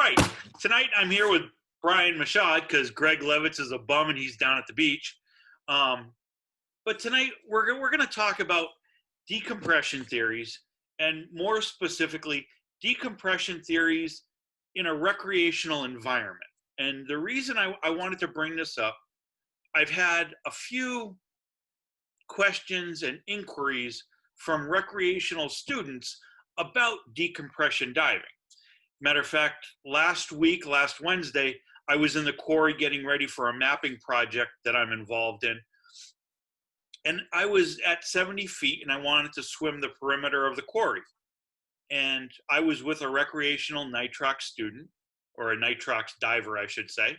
right. Tonight I'm here with Brian Mashad because Greg Levitz is a bum and he's down at the beach. But tonight we're going to talk about decompression theories, and more specifically, decompression theories in a recreational environment. And the reason I wanted to bring this up, I've had a few questions and inquiries from recreational students about decompression diving. Matter of fact, last Wednesday, I was in the quarry getting ready for a mapping project that I'm involved in. And I was at 70 feet and I wanted to swim the perimeter of the quarry. And I was with a recreational nitrox student, or a nitrox diver, I should say.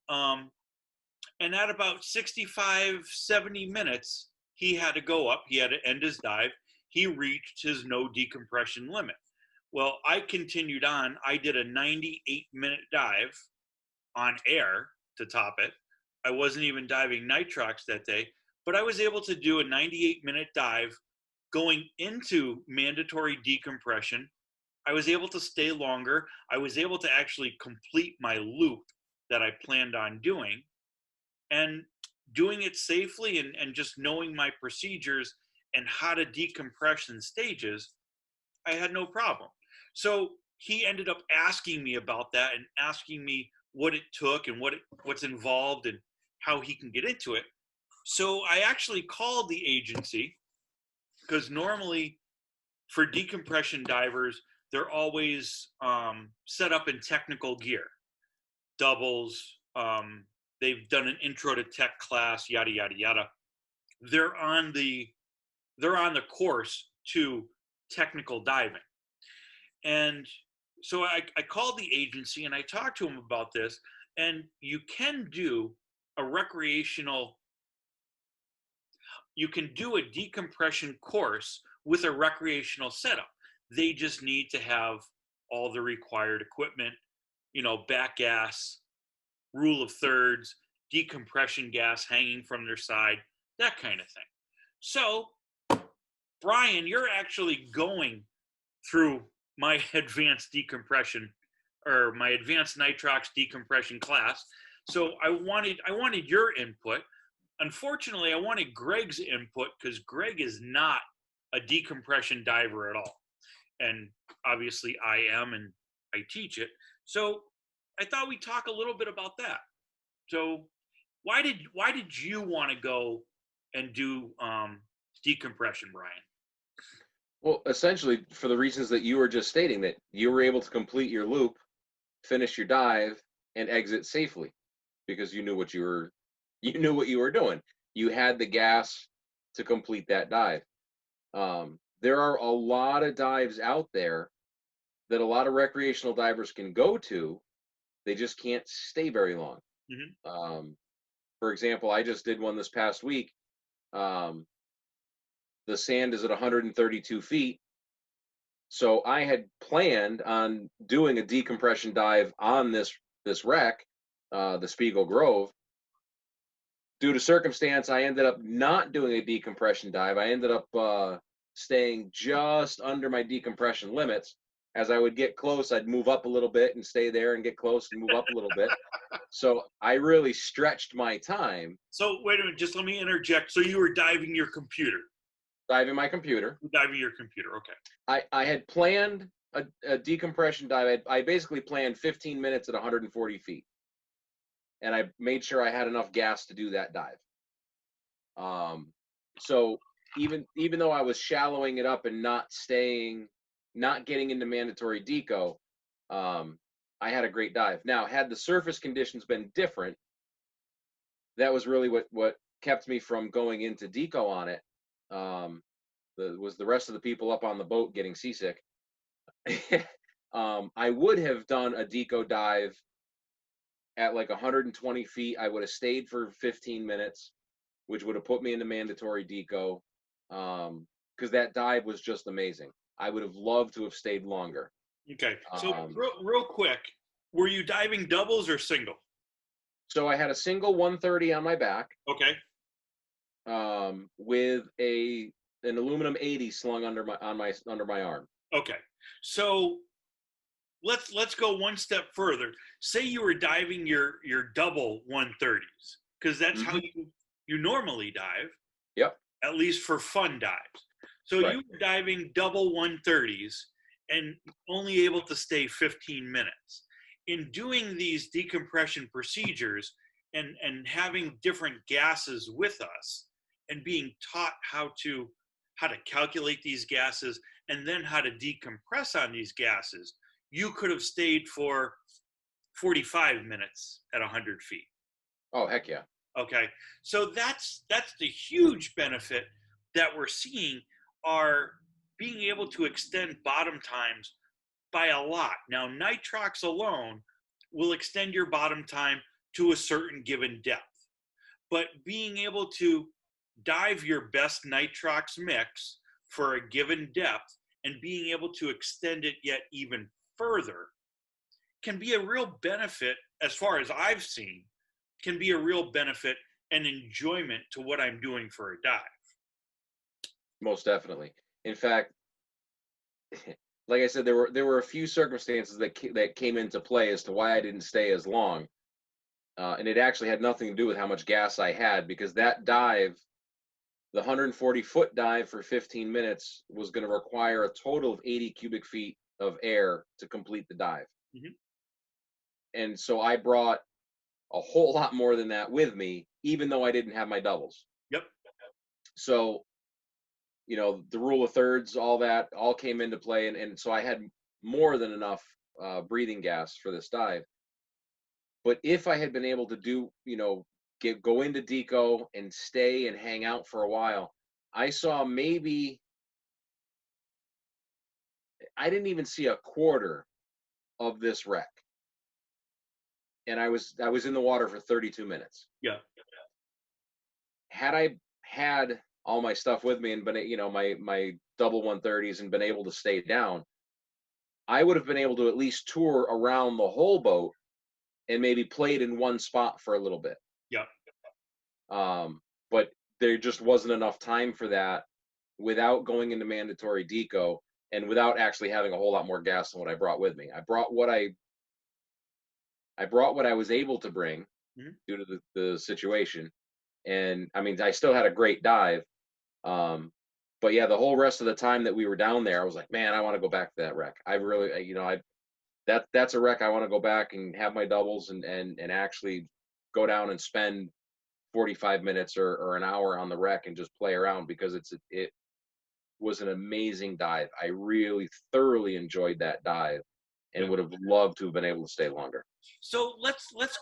And at about 65, 70 minutes, he had to go up. He had to end his dive. He reached his no decompression limit. Well, I continued on. I did a 98-minute dive on air to top it. I wasn't even diving nitrox that day, but I was able to do a 98-minute dive going into mandatory decompression. I was able to stay longer. I was able to actually complete my loop that I planned on doing, and doing it safely and just knowing my procedures and how to decompress in stages, I had no problem. So he ended up asking me about that and asking me what it took and what's involved and how he can get into it. So I actually called the agency, because normally for decompression divers, they're always set up in technical gear, doubles. They've done an intro to tech class, yada yada yada. They're on the course to technical diving. And so I called the agency and I talked to them about this. And you can do a decompression course with a recreational setup. They just need to have all the required equipment, back gas, rule of thirds, decompression gas hanging from their side, that kind of thing. So, Brian, you're actually going through my advanced decompression, or my advanced nitrox decompression class. So I wanted your input. Unfortunately, I wanted Greg's input because Greg is not a decompression diver at all. And obviously I am, and I teach it. So I thought we'd talk a little bit about that. So why did you want to go and do decompression, Brian? Well, essentially for the reasons that you were just stating, that you were able to complete your loop, finish your dive, and exit safely because you knew what you were doing. You had the gas to complete that dive. There are a lot of dives out there that a lot of recreational divers can go to. They just can't stay very long. Mm-hmm. For example, I just did one this past week. The sand is at 132 feet. So I had planned on doing a decompression dive on this wreck, the Spiegel Grove. Due to circumstance, I ended up not doing a decompression dive. I ended up staying just under my decompression limits. As I would get close, I'd move up a little bit and stay there and get close and move up a little bit. So I really stretched my time. So wait a minute, just let me interject. So you were diving your computer? Diving my computer. Diving your computer, okay. I had planned a decompression dive. I basically planned 15 minutes at 140 feet. And I made sure I had enough gas to do that dive. So even though I was shallowing it up and not getting into mandatory deco, I had a great dive. Now, had the surface conditions been different, that was really what kept me from going into deco on it. Was the rest of the people up on the boat getting seasick. I would have done a deco dive at like 120 feet. I would have stayed for 15 minutes, which would have put me into mandatory deco, because that dive was just amazing. I would have loved to have stayed longer. Okay, so real quick, were you diving doubles or single? So I had a single 130 on my back. Okay. With an aluminum 80 slung under my arm. Okay, so let's go one step further. Say you were diving your double 130s, because that's how Mm-hmm. you normally dive, Yep. at least for fun dives. So Right. you were diving double 130s and only able to stay 15 minutes. In doing these decompression procedures and having different gases with us and being taught how to calculate these gases and then how to decompress on these gases, you could have stayed for 45 minutes at 100 feet. Oh, heck yeah. Okay, so that's the huge benefit that we're seeing, are being able to extend bottom times by a lot. Now, nitrox alone will extend your bottom time to a certain given depth, but being able to dive your best nitrox mix for a given depth and being able to extend it yet even further can be a real benefit, as far as I've seen, can be a real benefit and enjoyment to what I'm doing for a dive. Most definitely. In fact, like I said, there were a few circumstances that came into play as to why I didn't stay as long, and it actually had nothing to do with how much gas I had, because that dive, the 140-foot dive for 15 minutes, was going to require a total of 80 cubic feet of air to complete the dive. Mhm. And so I brought a whole lot more than that with me, even though I didn't have my doubles. Yep. So, the rule of thirds, all that all came into play. And so I had more than enough breathing gas for this dive. But if I had been able to go into Deco and stay and hang out for a while, I saw maybe, I didn't even see a quarter of this wreck. And I was in the water for 32 minutes. Yeah. Had I had all my stuff with me and been, my double 130s, and been able to stay down, I would have been able to at least tour around the whole boat and maybe played in one spot for a little bit. Yeah. But there just wasn't enough time for that without going into mandatory deco and without actually having a whole lot more gas than what I brought with me. I brought what I was able to bring Mhm. due to the situation. And I mean, I still had a great dive. But yeah, the whole rest of the time that we were down there, I was like, man, I want to go back to that wreck. I really, that's a wreck I want to go back and have my doubles and actually go down and spend 45 minutes or an hour on the wreck and just play around, because it was an amazing dive. I really thoroughly enjoyed that dive and Yeah. would have loved to have been able to stay longer. So let's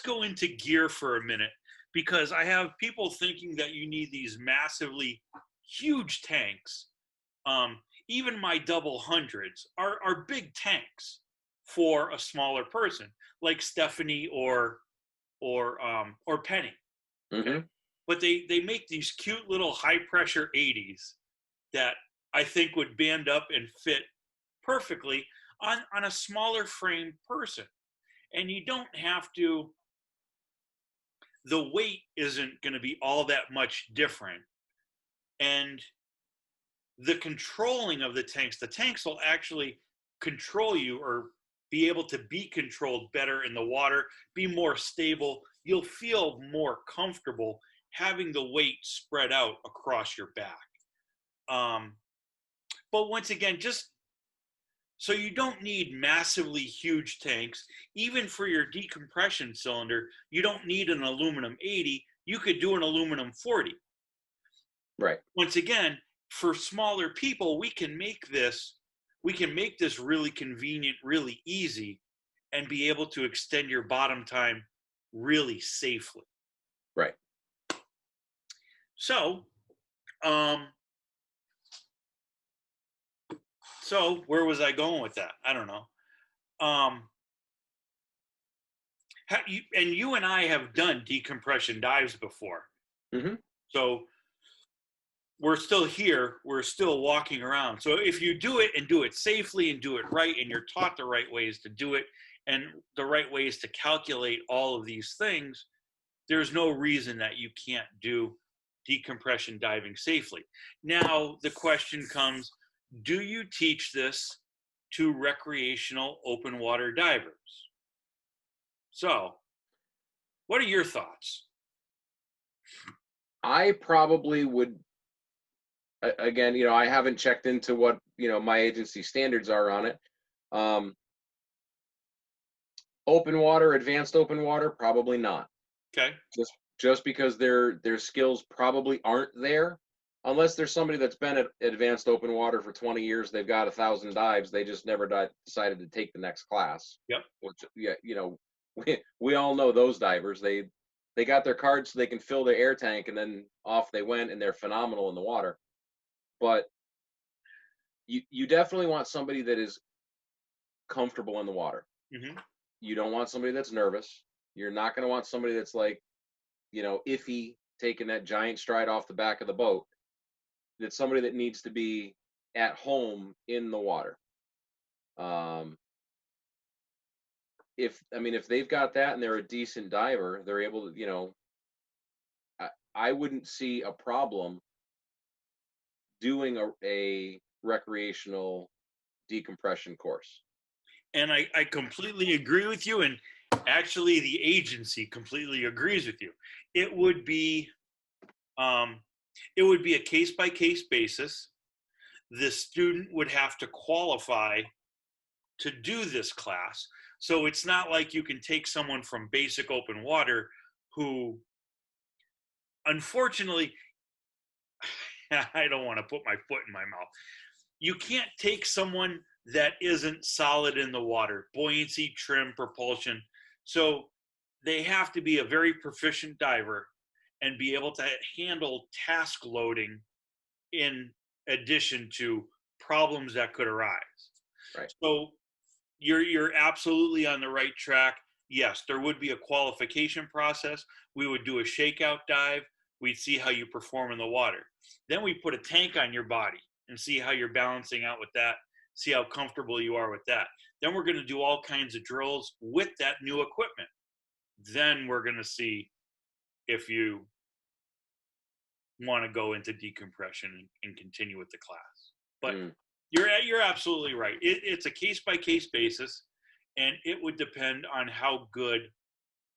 go into gear for a minute, because I have people thinking that you need these massively huge tanks. Um, Even my double hundreds are big tanks for a smaller person, like Stephanie or Penny. Okay, Hmm. but they make these cute little high pressure 80s that I think would band up and fit perfectly on a smaller frame person. And you don't have to, the weight isn't going to be all that much different. And the controlling of the tanks will actually control you, or be able to be controlled better in the water, be more stable. You'll feel more comfortable having the weight spread out across your back. Um, but once again, just so you don't need massively huge tanks. Even for your decompression cylinder, you don't need an aluminum 80. You could do an aluminum 40. Right. Once again, for smaller people, we can make this really convenient, really easy, and be able to extend your bottom time really safely. Right. So, um, so where was I going with that? I don't know. Um, you and I have done decompression dives before, Hmm. so we're still here. We're still walking around. So if you do it and do it safely and do it right, and you're taught the right ways to do it and the right ways to calculate all of these things, there's no reason that you can't do decompression diving safely. Now, the question comes, do you teach this to recreational open water divers. So, what are your thoughts? I probably would, again, I haven't checked into what, my agency standards are on it. Open water, advanced open water, probably not. Okay. Just because their skills probably aren't there, unless there's somebody that's been at advanced open water for 20 years, they've got 1,000 dives, they just never decided to take the next class. Yep. Which, yeah, we all know those divers. They got their cards so they can fill their air tank, and then off they went, and they're phenomenal in the water. But you definitely want somebody that is comfortable in the water. Mm-hmm. You don't want somebody that's nervous. You're not going to want somebody that's like, iffy, taking that giant stride off the back of the boat. That's somebody that needs to be at home in the water. If they've got that and they're a decent diver, they're able to, I wouldn't see a problem doing a recreational decompression course. And I completely agree with you. And actually, the agency completely agrees with you. It would be a case-by-case basis. The student would have to qualify to do this class. So it's not like you can take someone from basic open water who, unfortunately, I don't want to put my foot in my mouth. You can't take someone that isn't solid in the water, buoyancy, trim, propulsion. So they have to be a very proficient diver and be able to handle task loading in addition to problems that could arise. Right. So you're absolutely on the right track. Yes, there would be a qualification process. We would do a shakeout dive. We'd see how you perform in the water. Then we put a tank on your body and see how you're balancing out with that, see how comfortable you are with that. Then we're going to do all kinds of drills with that new equipment. Then we're going to see if you want to go into decompression and continue with the class. But you're absolutely right. It's a case-by-case basis, and it would depend on how good,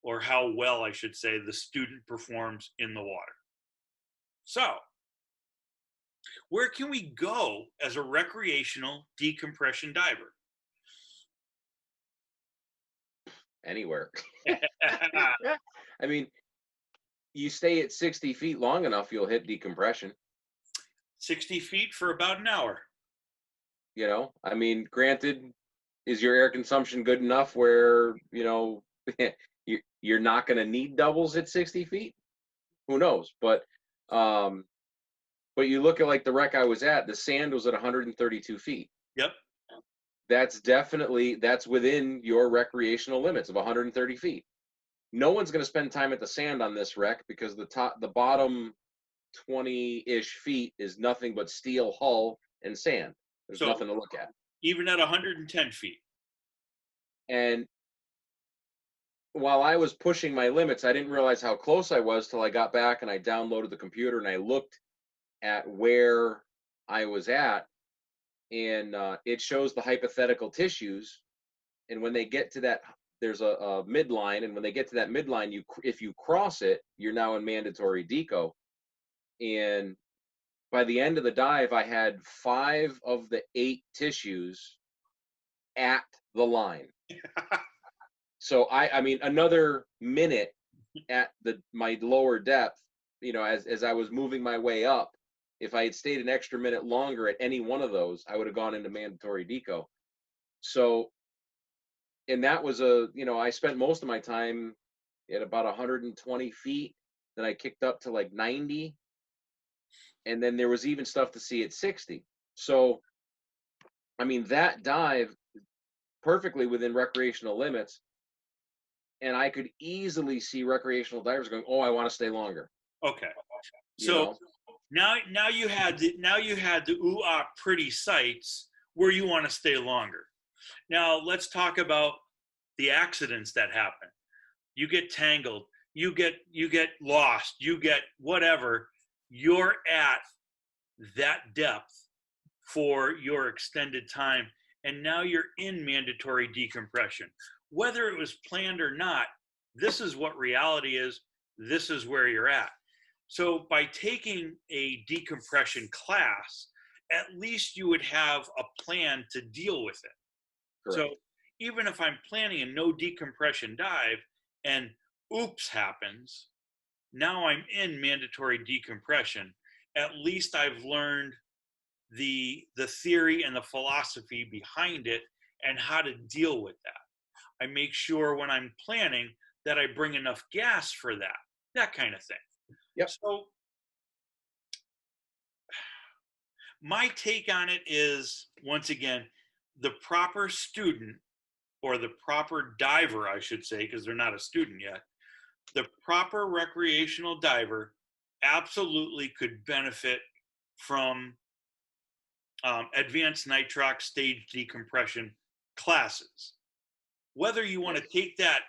or how well, I should say, the student performs in the water. So, where can we go as a recreational decompression diver? Anywhere. I mean, you stay at 60 feet long enough, you'll hit decompression. 60 feet for about an hour. Granted, is your air consumption good enough where, you're not going to need doubles at 60 feet? Who knows? But you look at like the wreck I was at, the sand was at 132 feet. Yep. That's within your recreational limits of 130 feet. No one's going to spend time at the sand on this wreck because the bottom 20-ish feet is nothing but steel hull and sand. There's nothing to look at. Even at 110 feet. And while I was pushing my limits, I didn't realize how close I was till I got back and I downloaded the computer and I looked at where I was at, and it shows the hypothetical tissues. And when they get to that, there's a midline, and when they get to that midline, if you cross it, you're now in mandatory deco. And by the end of the dive, I had 5 of the 8 tissues at the line. So another minute at my lower depth, as I was moving my way up, if I had stayed an extra minute longer at any one of those, I would have gone into mandatory deco. So, and that was I spent most of my time at about 120 feet. Then I kicked up to like 90. And then there was even stuff to see at 60. So, that dive perfectly within recreational limits. And I could easily see recreational divers going, "Oh, I want to stay longer." Okay. So now you had the pretty sights where you want to stay longer. Now let's talk about the accidents that happen. You get tangled, you get lost, you get whatever. You're at that depth for your extended time, and now you're in mandatory decompression. Whether it was planned or not, this is what reality is. This is where you're at. So by taking a decompression class, at least you would have a plan to deal with it. So Correct. even if I'm planning a no decompression dive and oops happens, now I'm in mandatory decompression. At least I've learned the theory and the philosophy behind it and how to deal with that. I make sure when I'm planning that I bring enough gas for that kind of thing. Yep. So my take on it is, once again, the proper student, or the proper diver, I should say, because they're not a student yet, the proper recreational diver absolutely could benefit from advanced nitrox stage decompression classes. Whether you want to take that,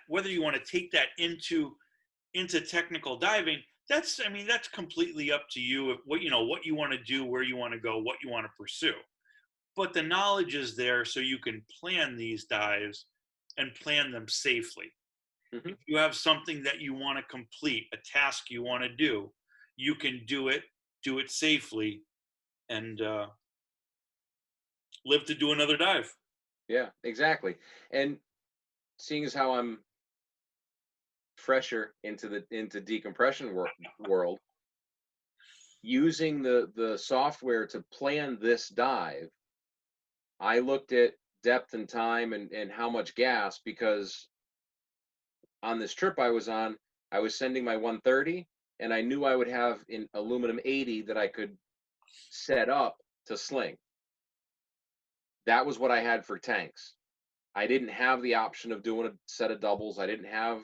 into technical diving, that's completely up to you. What you want to do, where you want to go, what you want to pursue. But the knowledge is there so you can plan these dives and plan them safely. Hmm. If you have something that you want to complete, a task you want to do, you can do it safely, and live to do another dive. Yeah, exactly. And seeing as how I'm fresher into decompression world, using the software to plan this dive, I looked at depth and time and how much gas, because on this trip I was on, I was sending my 130, and I knew I would have an aluminum 80 that I could set up to sling. That was what I had for tanks. I didn't have the option of doing a set of doubles. I didn't have,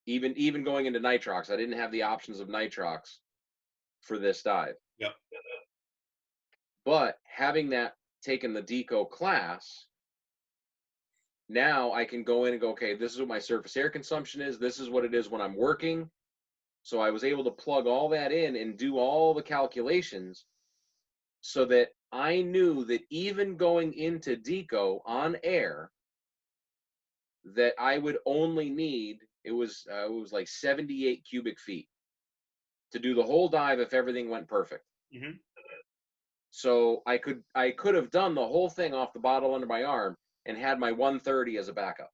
even going into nitrox, I didn't have the options of nitrox for this dive. Yep. But having that taken the deco class, now I can go in and go, okay, this is what my surface air consumption is. This is what it is when I'm working. So I was able to plug all that in and do all the calculations so that I knew that even going into deco on air, that I would only need, it was like 78 cubic feet to do the whole dive if everything went perfect. Hmm. So I could have done the whole thing off the bottle under my arm and had my 130 as a backup.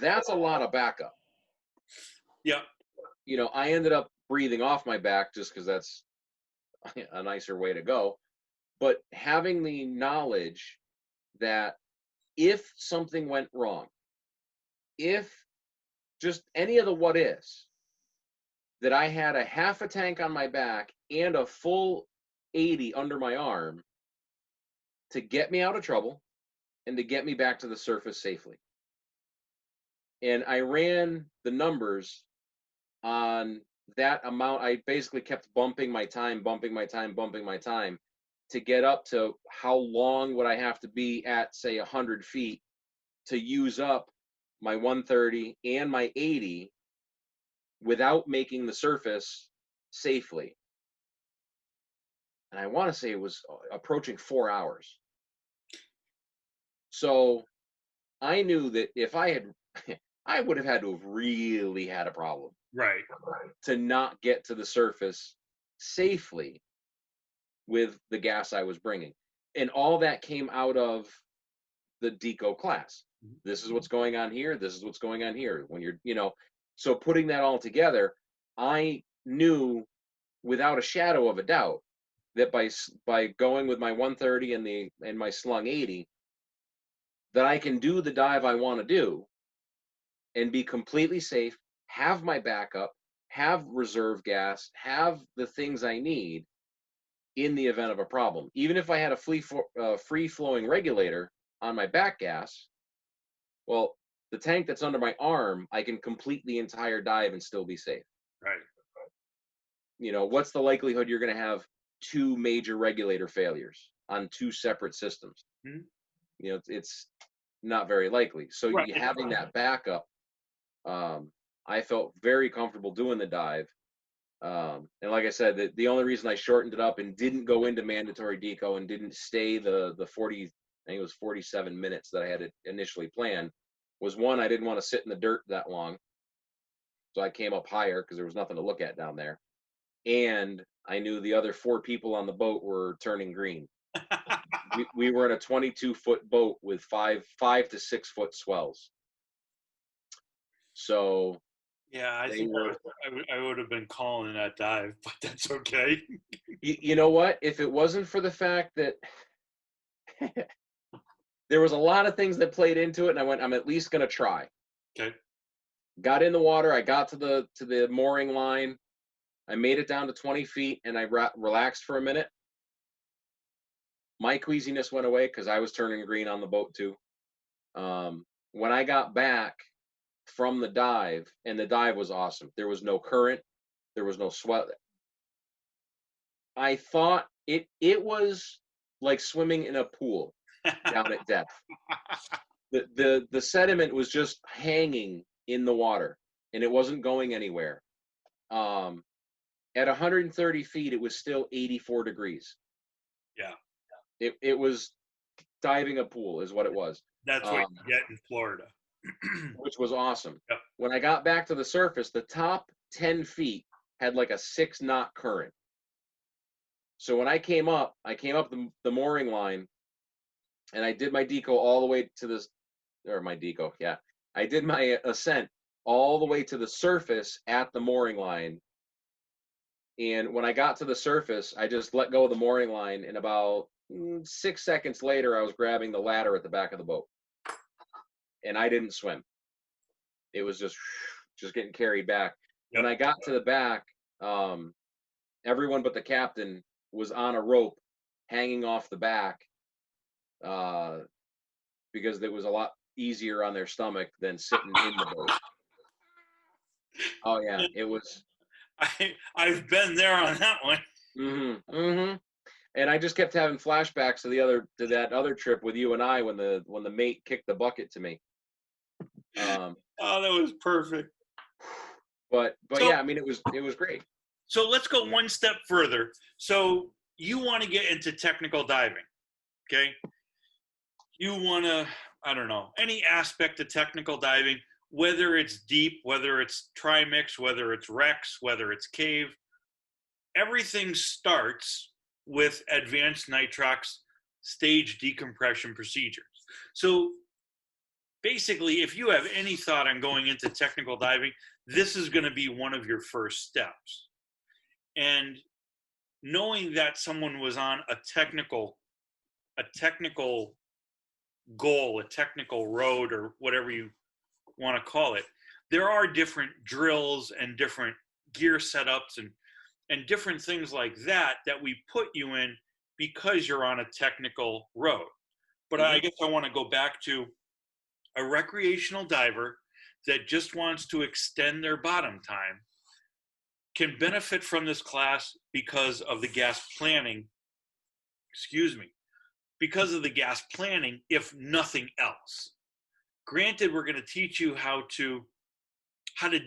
That's a lot of backup. Yep. I ended up breathing off my back just because that's a nicer way to go. But having the knowledge that if something went wrong, if just any of the what is, that I had a half a tank on my back and a full 80 under my arm to get me out of trouble and to get me back to the surface safely. And I ran the numbers on that amount. I basically kept bumping my time, bumping my time, bumping my time to get up to how long would I have to be at, say, 100 feet to use up my 130 and my 80 without making the surface safely. And I want to say it was approaching 4 hours. So I knew that if I had, I would have had to have really had a problem Right. to not get to the surface safely with the gas I was bringing. And all that came out of the deco class. This is what's going on here. This is what's going on here. When so putting that all together, I knew without a shadow of a doubt that by going with my 130 and my slung 80, that I can do the dive I want to do and be completely safe, have my backup, have reserve gas, have the things I need in the event of a problem. Even if I had a free flowing regulator on my back gas, well, the tank that's under my arm, I can complete the entire dive and still be safe. Right. What's the likelihood you're going to have two major regulator failures on two separate systems? Mhm. It's not very likely. So Right. having that backup, I felt very comfortable doing the dive. And like I said, the only reason I shortened it up and didn't go into mandatory deco and didn't stay the 40, I think it was 47 minutes that I had initially planned, was one, I didn't want to sit in the dirt that long. So I came up higher because there was nothing to look at down there. And I knew the other 4 people on the boat were turning green. We were in a 22-foot boat with 5 to 6 foot swells. So Yeah, I they think were, I would have been calling that dive, but that's okay. you know what? If it wasn't for the fact that there was a lot of things that played into it, and I went, I'm at least going to try. Okay. Got in the water. I got to the mooring line. I made it down to 20 feet, and I relaxed for a minute. My queasiness went away because I was turning green on the boat too. When I got back from the dive, and the dive was awesome. There was no current. There was no swell. I thought it was like swimming in a pool down at depth. The sediment was just hanging in the water, and it wasn't going anywhere. Um, at 130 feet, it was still 84 degrees. Yeah, It was diving a pool, is what it was, that's what you get in Florida. which was awesome. Yep. When I got back to the surface, the top 10 feet had like a 6 knot current. So when I came up the mooring line, and I did my deco all the way to this, or my deco, yeah. I did my ascent all the way to the surface at the mooring line. And when I got to the surface, I just let go of the mooring line, and about 6 seconds later, I was grabbing the ladder at the back of the boat. And I didn't swim. It was just getting carried back. Yep. When I got to the back, everyone but the captain was on a rope hanging off the back, because it was a lot easier on their stomach than sitting in the boat. Oh yeah, it was. I've been there on that one. And I just kept having flashbacks to that other trip with you and I when the mate kicked the bucket to me. Oh, that was perfect. But So, yeah, I mean, it was great. So let's go one step further. So you want to get into technical diving, okay? You want to, I don't know, any aspect of technical diving, whether it's deep, whether it's trimix, whether it's Rex, whether it's cave, everything starts with advanced nitrox stage decompression procedures. So basically, if you have any thought on going into technical diving, this is going to be one of your first steps. And knowing that someone was on a technical goal, a technical road, or whatever you want to call it, there are different drills and different gear setups and different things like that we put you in because you're on a technical road. But I guess I want to go back to a recreational diver that just wants to extend their bottom time can benefit from this class because of the gas planning, because of the gas planning, if nothing else. Granted, we're going to teach you how to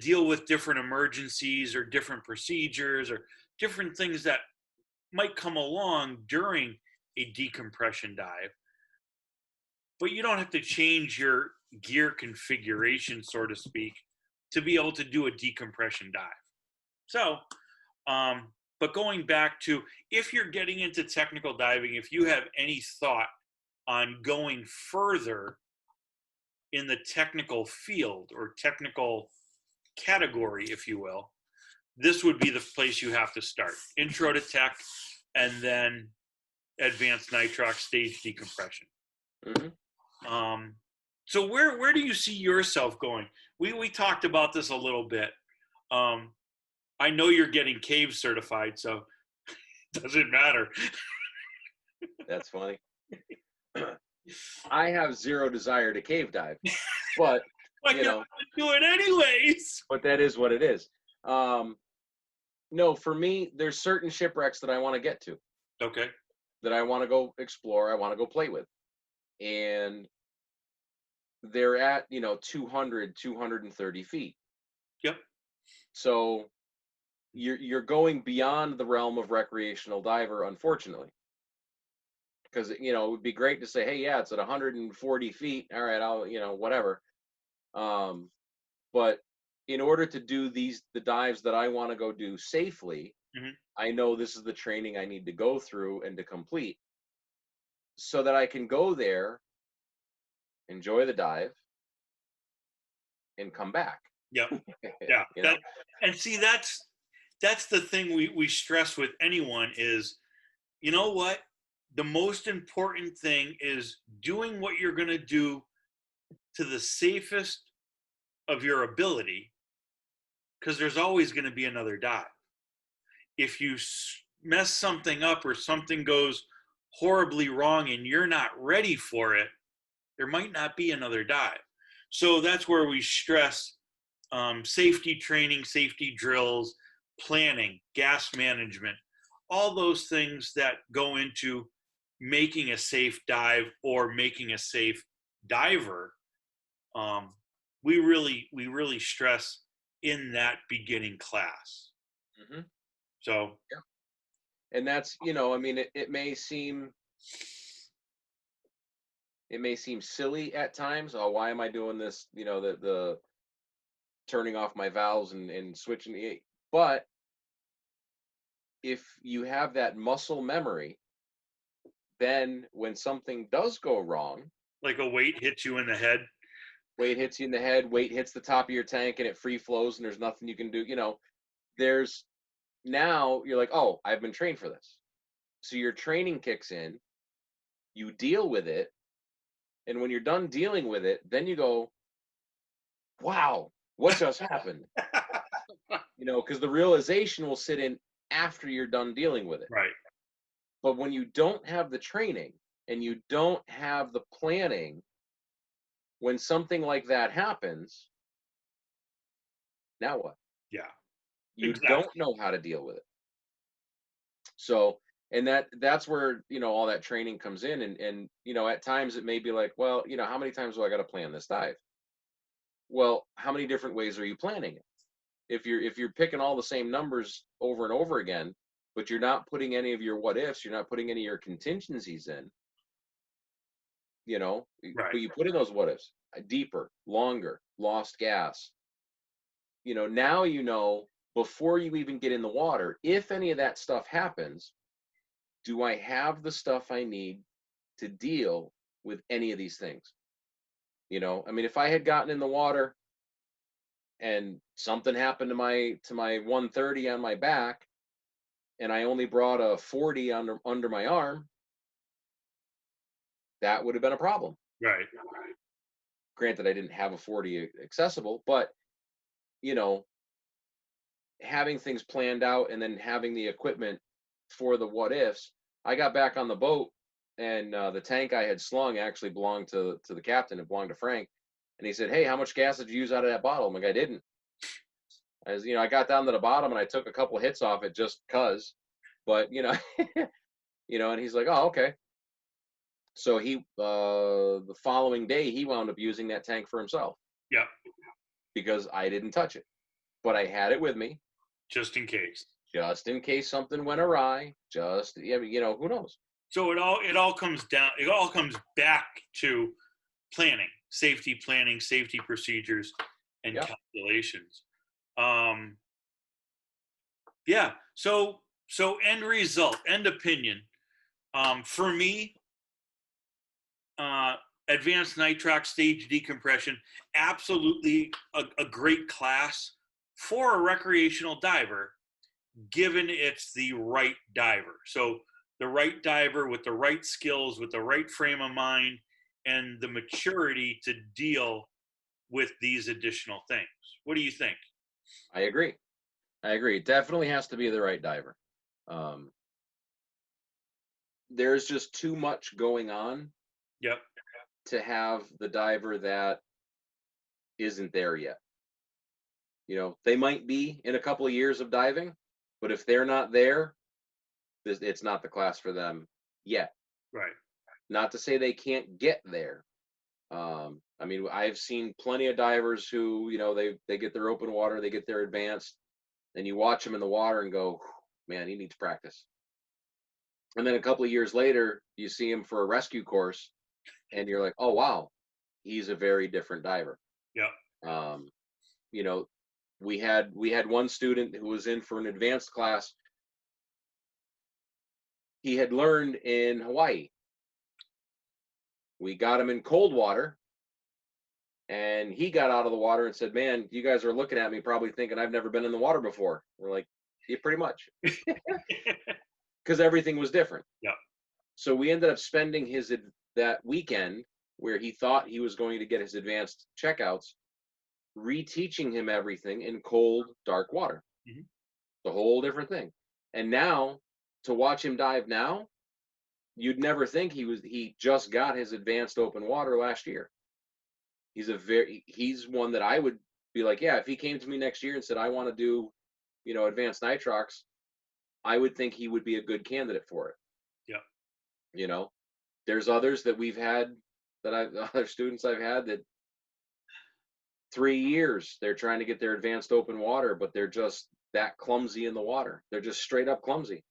deal with different emergencies or different procedures or different things that might come along during a decompression dive. But you don't have to change your gear configuration, so to speak, to be able to do a decompression dive. So, but going back to, if you're getting into technical diving, if you have any thought on going further in the technical field or technical category, if you will, this would be the place you have to start. Intro to tech, and then advanced nitrox stage decompression. So where do you see yourself going? We talked about this a little bit. I know you're getting cave certified, so it doesn't matter. That's funny. I have zero desire to cave dive, but you know, do it anyways. But that is what it is. No, for me, there's certain shipwrecks that I want to get to. Okay. That I want to go explore, I want to go play with. And they're at, 200, 230 feet. Yep. So you're going beyond the realm of recreational diver, unfortunately. Because it would be great to say, hey, yeah, it's at 140 feet. All right, I'll whatever. Um, but in order to do the dives that I want to go do safely, Hmm. I know this is the training I need to go through and to complete so that I can go there, enjoy the dive, and come back. Yep. Yeah. you know, That, and see, that's the thing we stress with anyone is, you know what? The most important thing is doing what you're going to do to the safest of your ability, because there's always going to be another dive. If you mess something up or something goes horribly wrong and you're not ready for it, there might not be another dive. So that's where we stress safety training, safety drills, planning, gas management, all those things that go into making a safe dive or making a safe diver. Um, we really stress in that beginning class. hmm So and that's I mean, it may seem silly at times. Oh, why am I doing this? The turning off my valves and switching but if you have that muscle memory, then when something does go wrong, like a weight hits you in the head. weight hits you in the head, weight hits the top of your tank, and it free flows, and there's nothing you can do. There's now you're like, oh, I've been trained for this. So your training kicks in, you deal with it, and when you're done dealing with it, then you go, wow, what just happened? Because the realization will sit in after you're done dealing with it. Right. But when you don't have the training and you don't have the planning, when something like that happens, now what? Yeah. You don't Exactly. know how to deal with it. So, and that's where, all that training comes in. And at times it may be like, well, how many times do I got to plan this dive? Well, how many different ways are you planning it? If you're picking all the same numbers over and over again, but you're not putting any of your what ifs, you're not putting any of your contingencies in, Right. but you put in those what ifs, deeper, longer, lost gas. Now before you even get in the water, if any of that stuff happens, do I have the stuff I need to deal with any of these things? I mean, if I had gotten in the water and something happened to my 130 on my back, and I only brought a 40 under my arm, that would have been a problem. Right. Granted, I didn't have a 40 accessible, but you know, having things planned out and then having the equipment for the what ifs. I got back on the boat, and the tank I had slung actually belonged to the captain. It belonged to Frank, and he said, "Hey, how much gas did you use out of that bottle?" I'm like, "I didn't." I got down to the bottom and I took a couple of hits off it just cause, but and he's like, "Oh, okay." So the following day he wound up using that tank for himself Yeah. because I didn't touch it, but I had it with me Just in case. just in case something went awry. Yeah, who knows? So it all comes down. It all comes back to planning, safety procedures, and Yeah. calculations. Um, yeah. So end result, end opinion. For me, uh, advanced nitrox stage decompression, absolutely a great class for a recreational diver, given it's the right diver. So the right diver with the right skills, with the right frame of mind, and the maturity to deal with these additional things. What do you think? I agree. I agree. It definitely has to be the right diver. Um, there's just too much going on Yep. to have the diver that isn't there yet. They might be in a couple of years of diving, but if they're not there, it's not the class for them yet. Right. Not to say they can't get there. I mean, I've seen plenty of divers who, they get their open water, they get their advanced, and you watch him in the water and go, man, he needs practice. And then a couple of years later, you see him for a rescue course, and you're like, oh wow, he's a very different diver. Yeah. Um, you know, we had one student who was in for an advanced class. He had learned in Hawaii. We got him in cold water, and he got out of the water and said, man, you guys are looking at me probably thinking I've never been in the water before. We're like, yeah, pretty much. Because everything was different. Yeah. So we ended up spending that weekend where he thought he was going to get his advanced checkouts, reteaching him everything in cold, dark water. Mm-hmm. The whole different thing. And now, to watch him dive now, you'd never think he just got his advanced open water last year. He's one that I would be like, yeah, if he came to me next year and said, I want to do, advanced nitrox, I would think he would be a good candidate for it. Yeah. There's others that we've had other students I've had that 3 years they're trying to get their advanced open water, but they're just that clumsy in the water. They're just straight up clumsy.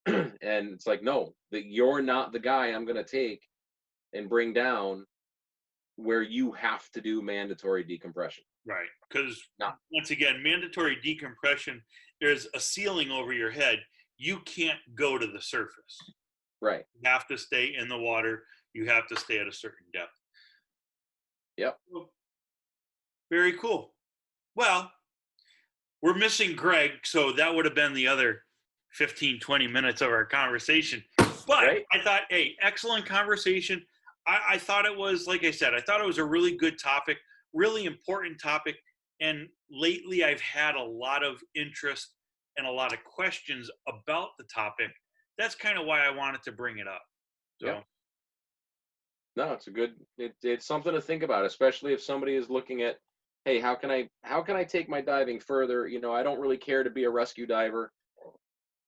And it's like, no, that you're not the guy I'm going to take and bring down where you have to do mandatory decompression. Right. Because once again, mandatory decompression, there's a ceiling over your head. You can't go to the surface. Right. You have to stay in the water. You have to stay at a certain depth. Yep. Very cool. Well, we're missing Greg, so that would have been the other 15, 20 minutes of our conversation. But right. I thought, hey, excellent conversation. I thought it was, like I said, I thought it was a really good topic, really important topic. And lately I've had a lot of interest and a lot of questions about the topic. That's kind of why I wanted to bring it up. So. Yeah. No, it's something to think about, especially if somebody is looking at, hey, how can I take my diving further? I don't really care to be a rescue diver.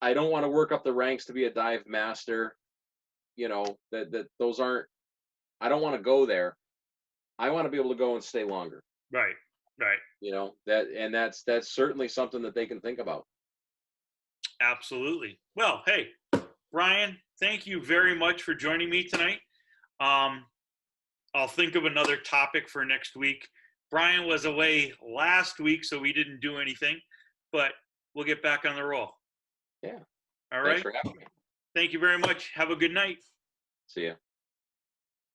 I don't want to work up the ranks to be a dive master. That those aren't, I don't want to go there. I want to be able to go and stay longer. Right. That's certainly something that they can think about. Absolutely. Well, hey, Brian, thank you very much for joining me tonight. I'll think of another topic for next week. Brian was away last week, so we didn't do anything, but we'll get back on the roll. Yeah. All right. Thanks for having me. Thank you very much. Have a good night. See ya.